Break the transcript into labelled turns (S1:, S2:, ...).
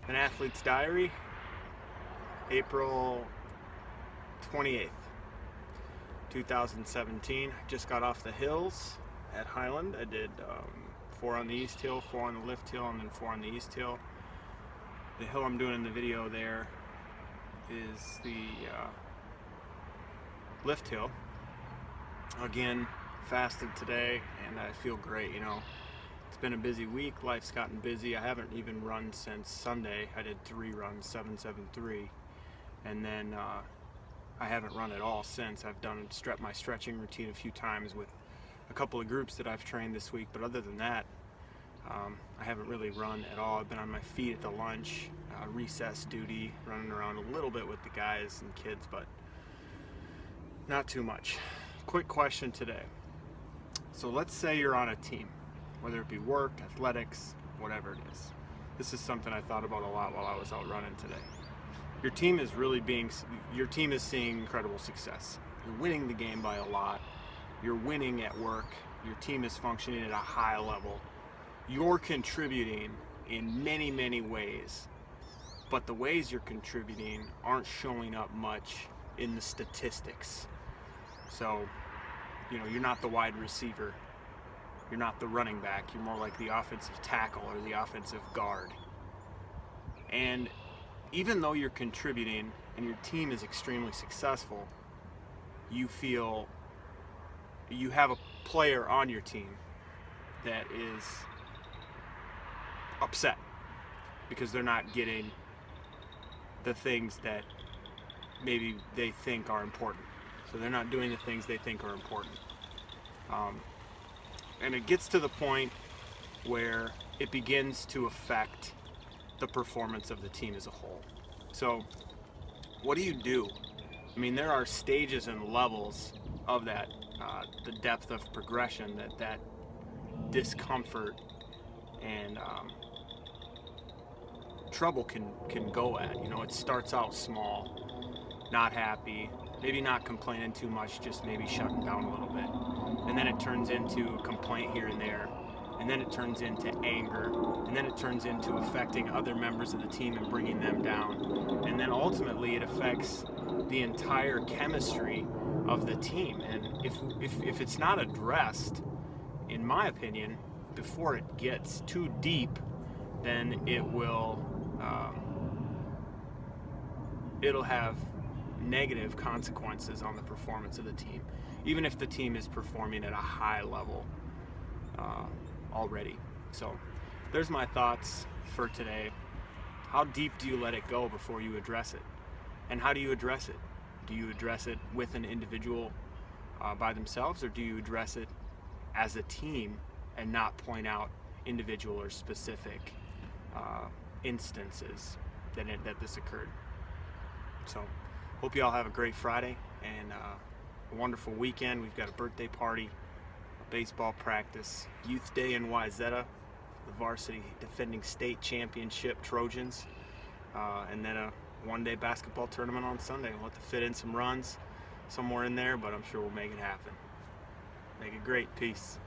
S1: An Athlete's Diary, April 28th, 2017. Just got off the hills at Highland. I did 4 on the East Hill, 4 on the Lift Hill, and then 4 on the East Hill. The hill I'm doing in the video there is the Lift Hill. Again, fasted today, and I feel great, you know. It's been a busy week, life's gotten busy. I haven't even run since Sunday. I did 3 runs, 773, and then I haven't run at all since. I've done my stretching routine a few times with a couple of groups that I've trained this week, but other than that, I haven't really run at all. I've been on my feet at the lunch, recess duty, running around a little bit with the guys and kids, but not too much. Quick question today. So let's say you're on a team, whether it be work, athletics, whatever it is. This is something I thought about a lot while I was out running today. Your team is seeing incredible success. You're winning the game by a lot. You're winning at work. Your team is functioning at a high level. You're contributing in many, many ways, but the ways you're contributing aren't showing up much in the statistics. So, you know, you're not the wide receiver. You're not the running back. You're more like the offensive tackle or the offensive guard. And even though you're contributing and your team is extremely successful, you feel you have a player on your team that is upset because they're not getting the things that maybe they think are important. So they're not doing the things they think are important. And it gets to the point where it begins to affect the performance of the team as a whole. So what do you do? I mean, there are stages and levels of that, the depth of progression that discomfort and trouble can go at. You know, it starts out small, not happy, maybe not complaining too much, just maybe shutting down a little bit. And then it turns into a complaint here and there. And then it turns into anger. And then it turns into affecting other members of the team and bringing them down. And then ultimately it affects the entire chemistry of the team. And if it's not addressed, in my opinion, before it gets too deep, then it'll have negative consequences on the performance of the team, even if the team is performing at a high level already. So there's my thoughts for today. How deep do you let it go before you address it? And how do you address it? Do you address it with an individual by themselves, or do you address it as a team and not point out individual or specific instances that this occurred? So hope you all have a great Friday and a wonderful weekend. We've got a birthday party, a baseball practice, youth day in Wayzata, the varsity defending state championship Trojans, and then a one-day basketball tournament on Sunday. We'll have to fit in some runs somewhere in there, but I'm sure we'll make it happen. Make it great. Peace.